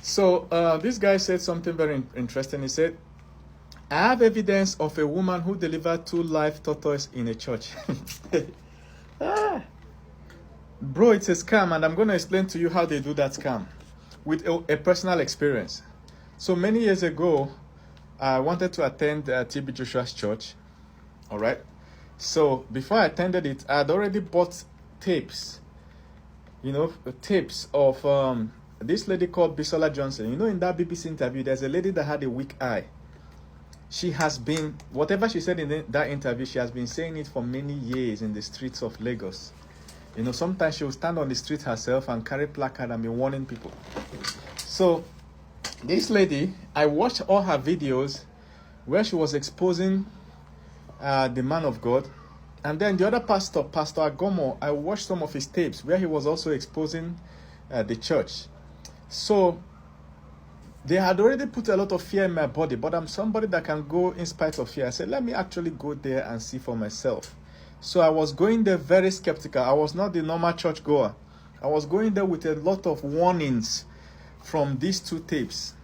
So this guy said something very interesting. He said, I have evidence of a woman who delivered 2 live tortoises in a church. Ah, bro, it's a scam, and I'm going to explain to you how they do that scam with a personal experience. So many years ago, I wanted to attend TB Joshua's church. All right. So before I attended it, I had already bought tapes, tapes of this lady called Bisola Johnson. In that BBC interview, there's a lady that had a weak eye. She has been, whatever she said in that interview, she has been saying it for many years in the streets of Lagos. Sometimes she will stand on the street herself and carry placard and be warning people. So this lady, I watched all her videos where she was exposing the man of God. And then the other pastor, Pastor Agomo, I watched some of his tapes where he was also exposing the church. So they had already put a lot of fear in my body, but I'm somebody that can go in spite of fear. I said, let me actually go there and see for myself. So I was going there very skeptical. I was not the normal church goer. I was going there with a lot of warnings from these 2 tapes.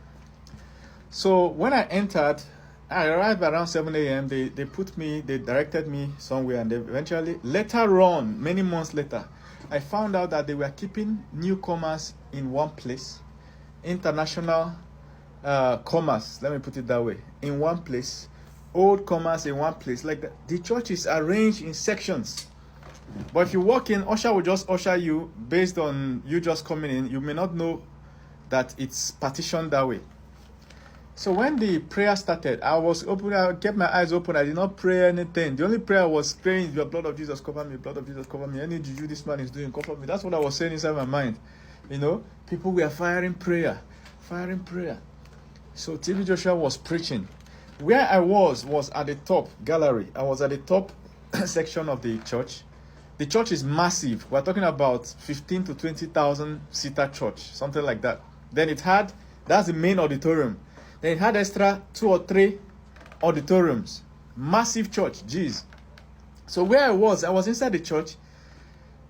So when I entered, I arrived around 7 a.m. They directed me somewhere, and eventually, later on, many months later, I found out that they were keeping newcomers in one place, international commerce, let me put it that way, in one place, old commerce in one place. Like the church is arranged in sections. But if you walk in, usher will just usher you based on you just coming in. You may not know that it's partitioned that way. So when the prayer started, I kept my eyes open. I did not pray anything. The only prayer I was praying is, your blood of Jesus cover me, blood of Jesus cover me. Any juju this man is doing, cover me. That's what I was saying inside my mind. People were firing prayer. So TB Joshua was preaching. Where I was at the top gallery. I was at the top section of the church. The church is massive. We're talking about 15 to 20,000 seater church, something like that. Then that's the main auditorium. Then it had extra 2 or 3 auditoriums. Massive church, jeez. So where I was inside the church.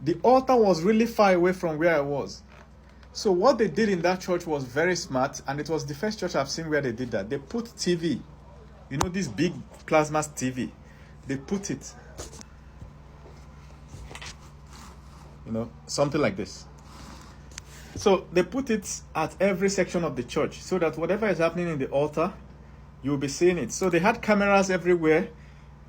The altar was really far away from where I was. So what they did in that church was very smart, and it was the first church I've seen where they did that. They put TV, this big plasma TV. They put it, something like this. So they put it at every section of the church so that whatever is happening in the altar, you'll be seeing it. So they had cameras everywhere,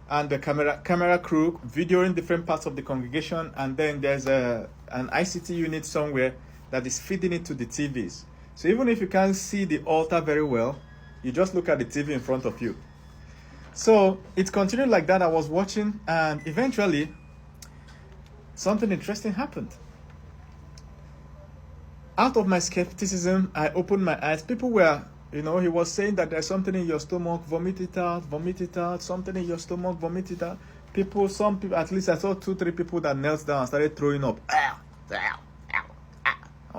and the camera crew videoing different parts of the congregation, and then there's an ICT unit somewhere that is feeding it to the TVs. So even if you can't see the altar very well, you just look at the TV in front of you. So it continued like that. I was watching, and eventually something interesting happened. Out of my skepticism, I opened my eyes. People were, he was saying that there's something in your stomach, vomit it out, something in your stomach, vomit it out. Some people, at least I saw 2-3 people that knelt down and started throwing up. I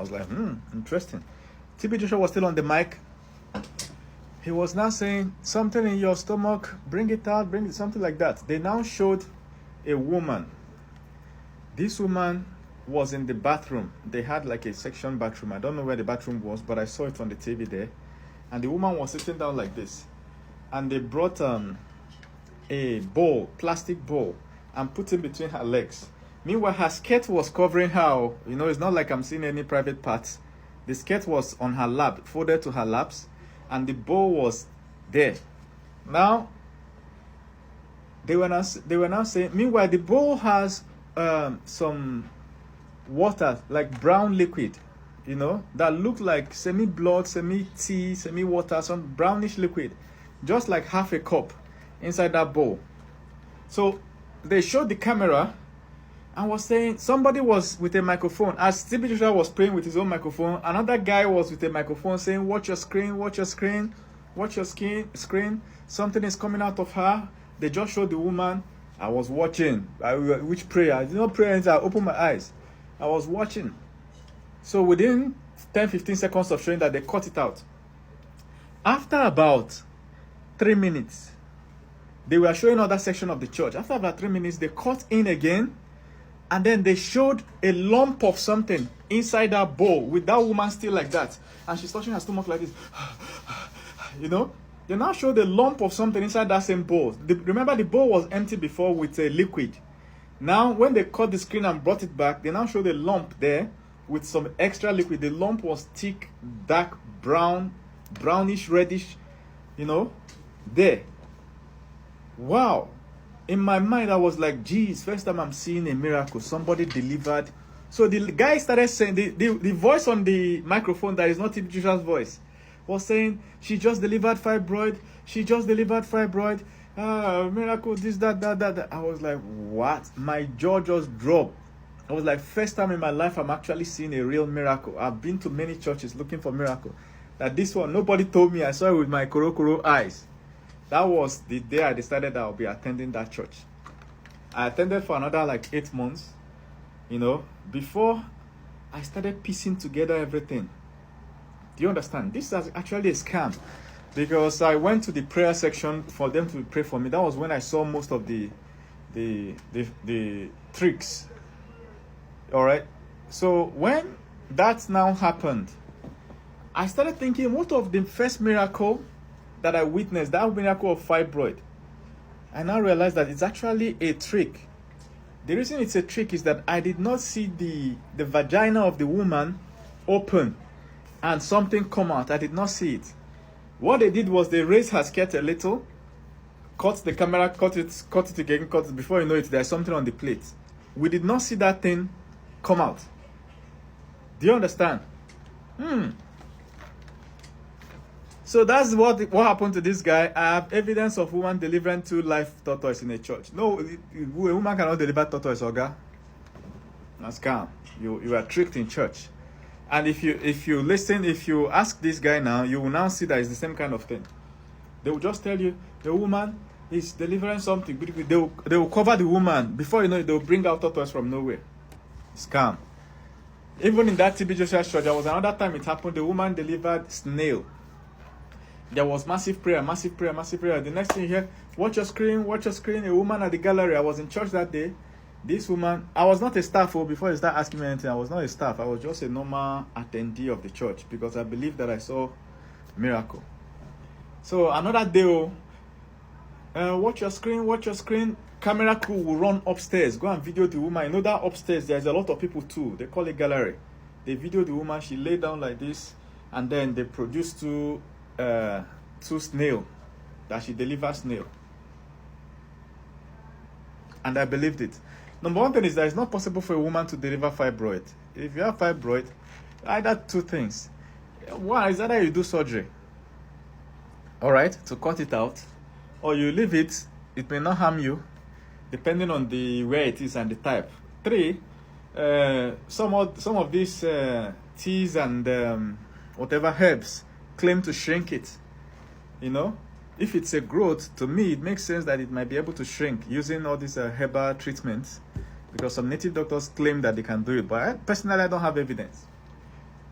was like, interesting. TB Joshua was still on the mic. He was now saying, something in your stomach, bring it out, something like that. They now showed a woman. This woman was in the bathroom. They had like a section bathroom. I don't know where the bathroom was, but I saw it on the TV there. And the woman was sitting down like this. And they brought a bowl, plastic bowl, and put it between her legs. Meanwhile, her skirt was covering her. It's not like I'm seeing any private parts. The skirt was on her lap, folded to her laps, and the bowl was there. Now, they were now saying, meanwhile, the bowl has some water, like brown liquid, that looked like semi-blood, semi-tea, semi-water, some brownish liquid, just like half a cup inside that bowl. So they showed the camera and was saying, somebody was with a microphone. As TB Joshua was praying with his own microphone, another guy was with a microphone saying, watch your screen, screen. Something is coming out of her. They just showed the woman. I was watching. Which prayer? I did not pray until I opened my eyes. I was watching. So within 10-15 seconds of showing that, they cut it out. After about 3 minutes, they were showing other section of the church. After about 3 minutes, they cut in again, And then they showed a lump of something inside that bowl with that woman still like that. And she's touching her stomach like this. You know? They now showed a lump of something inside that same bowl. Remember, the bowl was empty before with a liquid. Now, when they cut the screen and brought it back, they now showed a lump there with some extra liquid. The lump was thick, dark, brown, brownish, reddish, you know, there. Wow. In my mind, I was like, geez, first time I'm seeing a miracle. Somebody delivered. So the guy started saying, the voice on the microphone that is not Joshua's voice was saying, she just delivered fibroid. She just delivered fibroid. Miracle, this, that. I was like, what? My jaw just dropped. I was like, first time in my life I'm actually seeing a real miracle. I've been to many churches looking for miracle. That this one, nobody told me. I saw it with my koro eyes. That was the day I decided I'll be attending that church. I attended for another like 8 months, you know, before I started piecing together everything. Do you understand? This is actually a scam, because I went to the prayer section for them to pray for me. That was when I saw most of the tricks. All right. So when that now happened, I started thinking, what of the first miracle that I witnessed, that miracle of fibroid? I now realized that it's actually a trick. The reason it's a trick is that I did not see the vagina of the woman open and something come out. I did not see it. What they did was they raised her skirt a little, cut the camera, cut it again, cut it. Before you know it, there's something on the plate. We did not see that thing come out. Do you understand? So that's what happened to this guy. I have evidence of woman delivering 2 live tortoise in a church. No, a woman cannot deliver tortoise, Oga. That's scam. You are tricked in church. And if you listen, if you ask this guy now, you will now see that it's the same kind of thing. They will just tell you the woman is delivering something. They will cover the woman. Before you know it, they will bring out tortoise from nowhere. Scam. Even in that TB Joshua church, there was another time it happened. The woman delivered snail. There was massive prayer. The next thing you hear, watch your screen. A woman at the gallery. I was in church that day. This woman, I was not a staff. Before you start asking me anything, I was not a staff. I was just a normal attendee of the church, because I believed that I saw miracle. So another day, watch your screen. Camera crew will run upstairs, go and video the woman. You know that upstairs there's a lot of people too. They call it gallery. They video the woman. She lay down like this, and then they produce two snail, that she delivers snail. And I believed it. Number one thing is that it's not possible for a woman to deliver fibroid. If you have fibroid, either 2 things. One is either you do surgery, all right, to cut it out, or you leave it. It may not harm you, depending on where it is and the type. 3, some of these teas and whatever herbs claim to shrink it. You know, if it's a growth, to me it makes sense that it might be able to shrink using all these herbal treatments, because some native doctors claim that they can do it, but personally I don't have evidence.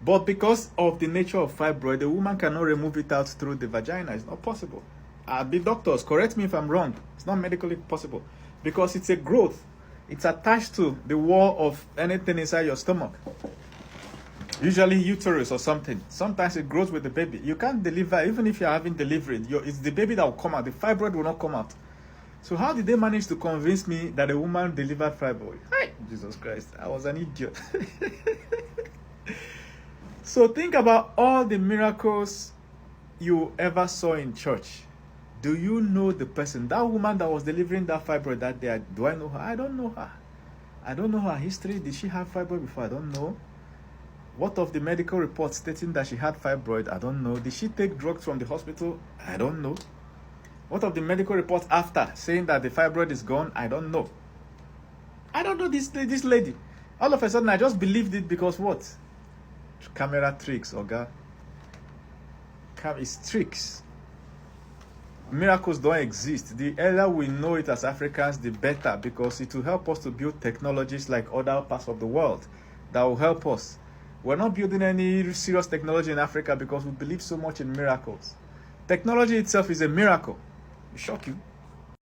But because of the nature of fibroid, the woman cannot remove it out through the vagina. It's not possible. The doctors, correct me if I'm wrong, it's not medically possible, because it's a growth. It's attached to the wall of anything inside your stomach, usually uterus or something. Sometimes it grows with the baby. You can't deliver, even if you're having delivery. It's the baby that will come out. The fibroid will not come out. So how did they manage to convince me that a woman delivered fibroid? Hi, Jesus Christ, I was an idiot. So think about all the miracles you ever saw in church. Do you know the person? That woman that was delivering that fibroid that day, do I know her? I don't know her. I don't know her history. Did she have fibroid before? I don't know. What of the medical report stating that she had fibroid? I don't know. Did she take drugs from the hospital? I don't know. What of the medical report after saying that the fibroid is gone? I don't know. I don't know this lady. All of a sudden, I just believed it because what? Camera tricks, Oga. It's tricks. Miracles don't exist. The earlier we know it as Africans, the better, because it will help us to build technologies like other parts of the world that will help us. We're not building any serious technology in Africa because we believe so much in miracles. Technology itself is a miracle. It shock you.